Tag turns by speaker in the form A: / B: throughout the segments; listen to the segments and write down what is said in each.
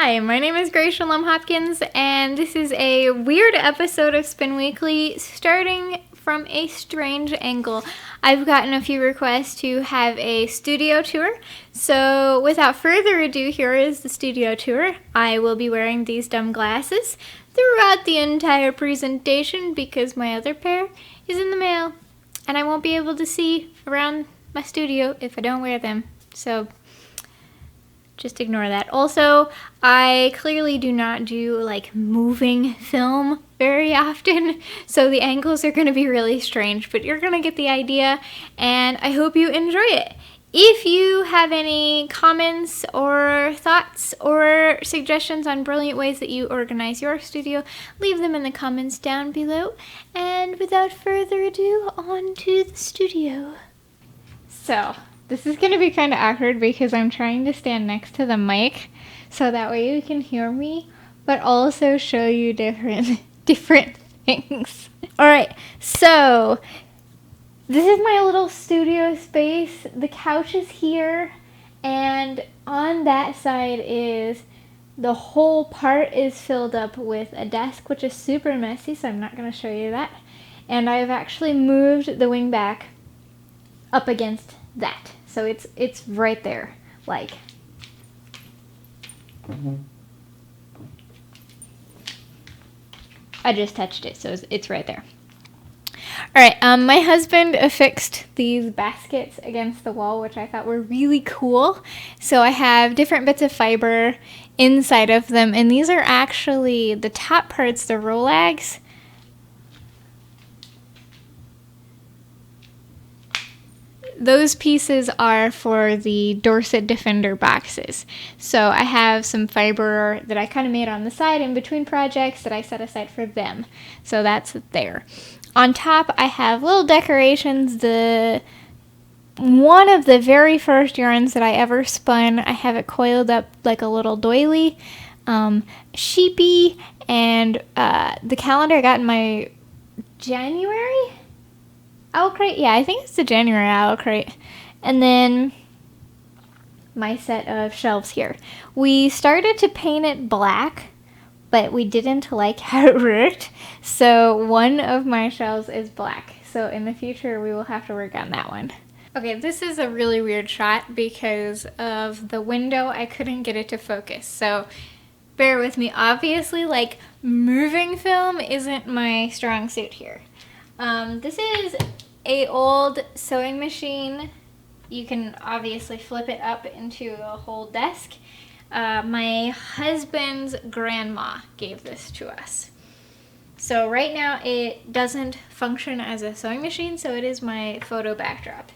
A: Hi, my name is Grace Shalom Hopkins, and this is a weird episode of Spin Weekly starting from a strange angle. I've gotten a few requests to have a studio tour, so without further ado, here is the studio tour. I will be wearing these dumb glasses throughout the entire presentation because my other pair is in the mail, and I won't be able to see around my studio if I don't wear them, so just ignore that. Also, I clearly do not do like moving film very often, so the angles are going to be really strange, but you're going to get the idea, and I hope you enjoy it. If you have any comments or thoughts or suggestions on brilliant ways that you organize your studio, leave them in the comments down below. And without further ado, on to the studio. So, this is going to be kind of awkward because I'm trying to stand next to the mic so that way you can hear me, but also show you different things. Alright, so this is my little studio space. The couch is here, and on that side is the whole part is filled up with a desk, which is super messy, so I'm not going to show you that. And I've actually moved the wing back up against that. So it's right there, like. I just touched it, so it's right there. Alright, my husband affixed these baskets against the wall, which I thought were really cool. So I have different bits of fiber inside of them, and these are actually the top parts, the Rolags. Those pieces are for the Dorset Defender boxes. So I have some fiber that I kind of made on the side in between projects that I set aside for them. So that's there. On top, I have little decorations. One of the very first yarns that I ever spun, I have it coiled up like a little doily, sheepy, and the calendar I got in my January owl crate. Yeah, I think it's the January owl crate. And then my set of shelves here. We started to paint it black, but we didn't like how it worked. So one of my shelves is black. So in the future, we will have to work on that one. Okay, this is a really weird shot because of the window. I couldn't get it to focus. So bear with me. Obviously, like, moving film isn't my strong suit here. This is a old sewing machine. You can obviously flip it up into a whole desk. My husband's grandma gave this to us. So right now it doesn't function as a sewing machine, so it is my photo backdrop.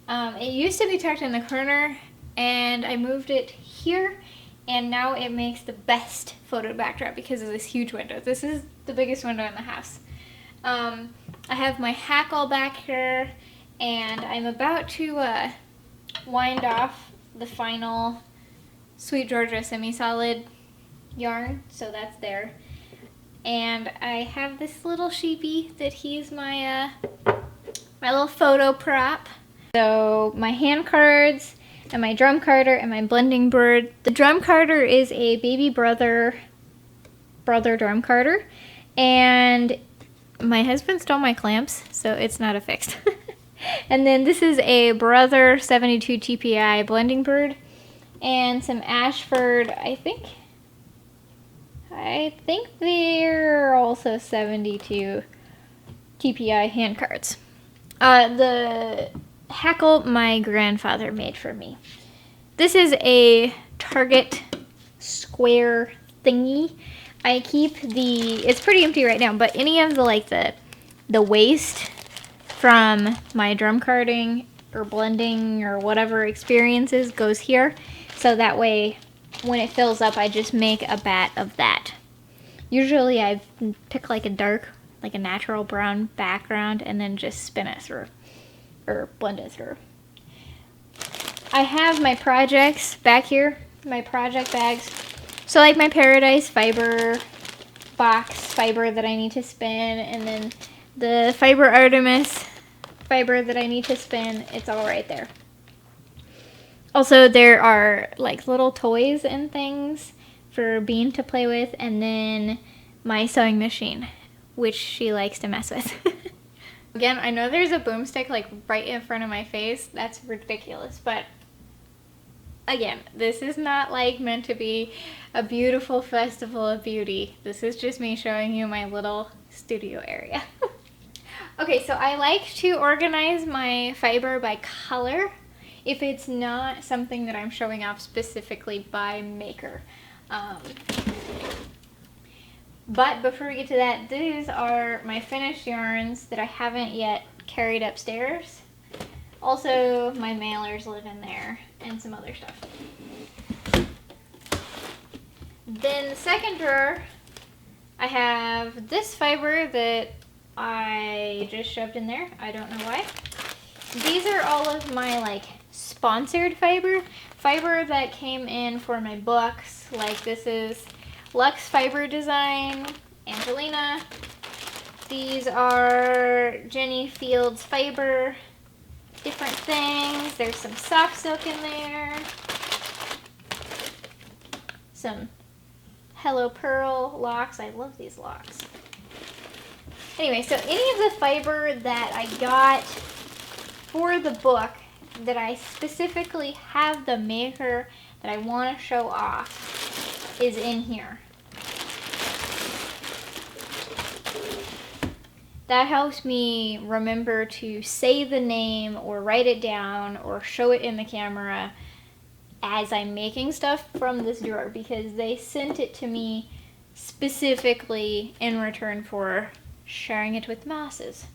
A: It used to be tucked in the corner, and I moved it here, and now it makes the best photo backdrop because of this huge window. This is the biggest window in the house. I have my hackle back here, and I'm about to wind off the final Sweet Georgia semi-solid yarn, so that's there. And I have this little sheepy that he's my little photo prop. So my hand cards and my drum carder and my blending bird. The drum carder is a baby brother drum carder, and my husband stole my clamps, so it's not affixed. And then this is a Brother 72 TPI blending bird, and some Ashford, I think they're also 72 TPI hand cards. The hackle my grandfather made for me. This is a Target square thingy. I keep it's pretty empty right now, but any of the waste from my drum carding or blending or whatever experiences goes here. So that way, when it fills up, I just make a bat of that. Usually I pick like a natural brown background and then just spin it through or blend it through. I have my projects back here, my project bags. So like my Paradise fiber box fiber that I need to spin, and then the Fiber Artemis fiber that I need to spin, it's all right there. Also, there are like little toys and things for Bean to play with, and then my sewing machine, which she likes to mess with. Again, I know there's a boomstick like right in front of my face. That's ridiculous, but again, this is not like meant to be a beautiful festival of beauty. This is just me showing you my little studio area. Okay, so I like to organize my fiber by color if it's not something that I'm showing off specifically by maker. But before we get to that, these are my finished yarns that I haven't yet carried upstairs. Also, my mailers live in there and some other stuff. Then the second drawer, I have this fiber that I just shoved in there. I don't know why. These are all of my like sponsored fiber that came in for my books. Like this is Lux Fiber Design, Angelina. These are Jenny Fields Fiber, different things. There's some soft silk in there. Some Hello Pearl locks. I love these locks. Anyway, so any of the fiber that I got for the book that I specifically have the maker that I want to show off is in here. That helps me remember to say the name or write it down or show it in the camera as I'm making stuff from this drawer, because they sent it to me specifically in return for sharing it with the masses.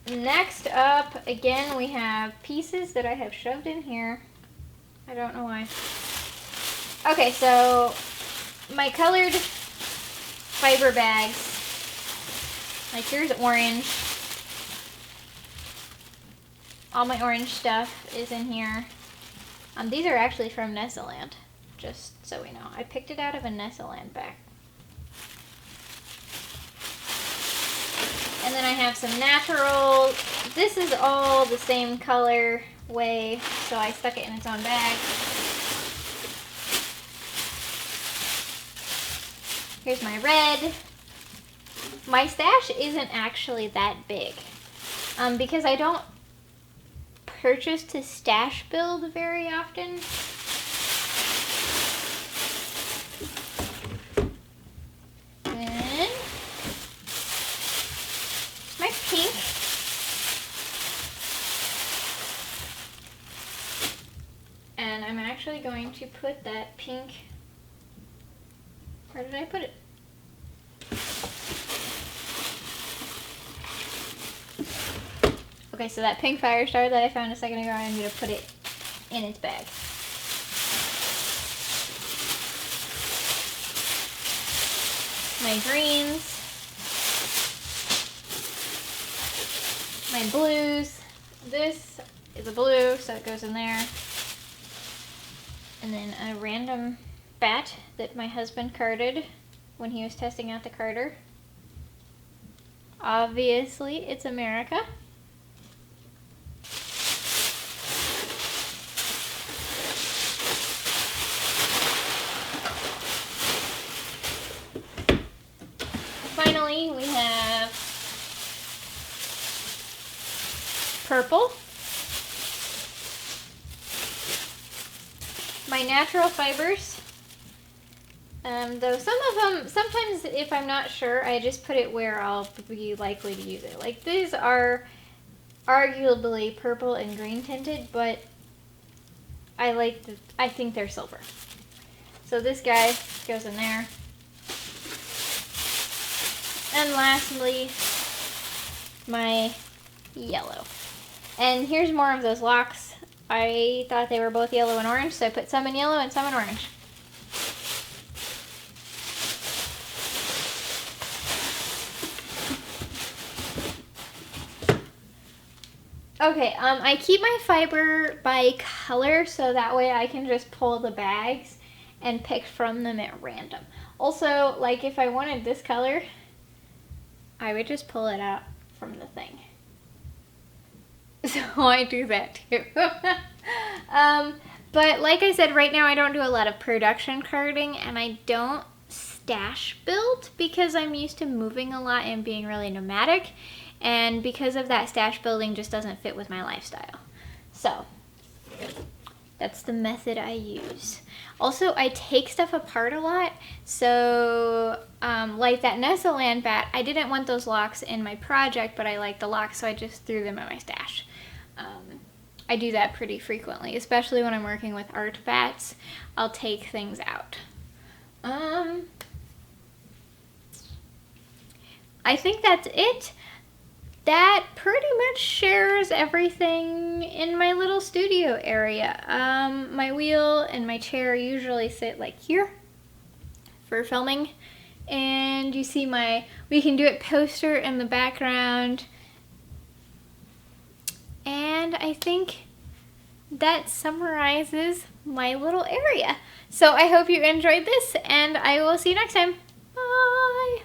A: Next up, again, we have pieces that I have shoved in here. I don't know why. Okay, so my colored fiber bags. Like here's orange. All my orange stuff is in here. These are actually from Nessaland, just so we know. I picked it out of a Nessaland bag. And then I have some natural. This is all the same color way, so I stuck it in its own bag. Here's my red. My stash isn't actually that big because I don't purchase to stash build very often. Then my pink. And I'm actually going to put that pink. Where did I put it? Okay, so that pink fire star that I found a second ago, I'm going to put it in its bag. My greens. My blues. This is a blue, so it goes in there. And then a random bat that my husband carded when he was testing out the carder. Obviously, it's America. Finally, we have purple. My natural fibers. Though some of them, sometimes if I'm not sure, I just put it where I'll be likely to use it. Like these are arguably purple and green tinted, but I think they're silver. So this guy goes in there. And lastly, my yellow. And here's more of those locks. I thought they were both yellow and orange, so I put some in yellow and some in orange. Okay, I keep my fiber by color so that way I can just pull the bags and pick from them at random. Also, like if I wanted this color, I would just pull it out from the thing. So I do that too. But like I said, right now I don't do a lot of production carding, and I don't stash build because I'm used to moving a lot and being really nomadic, and because of that, stash building just doesn't fit with my lifestyle. So that's the method I use. Also, I take stuff apart a lot. So like that Nessaland bat, I didn't want those locks in my project, but I like the locks, so I just threw them in my stash. I do that pretty frequently, especially when I'm working with art bats. I'll take things out. I think that's it. That pretty much shares everything in my little studio area. My wheel and my chair usually sit like here for filming. And you see my We Can Do It poster in the background. And I think that summarizes my little area. So I hope you enjoyed this, and I will see you next time. Bye!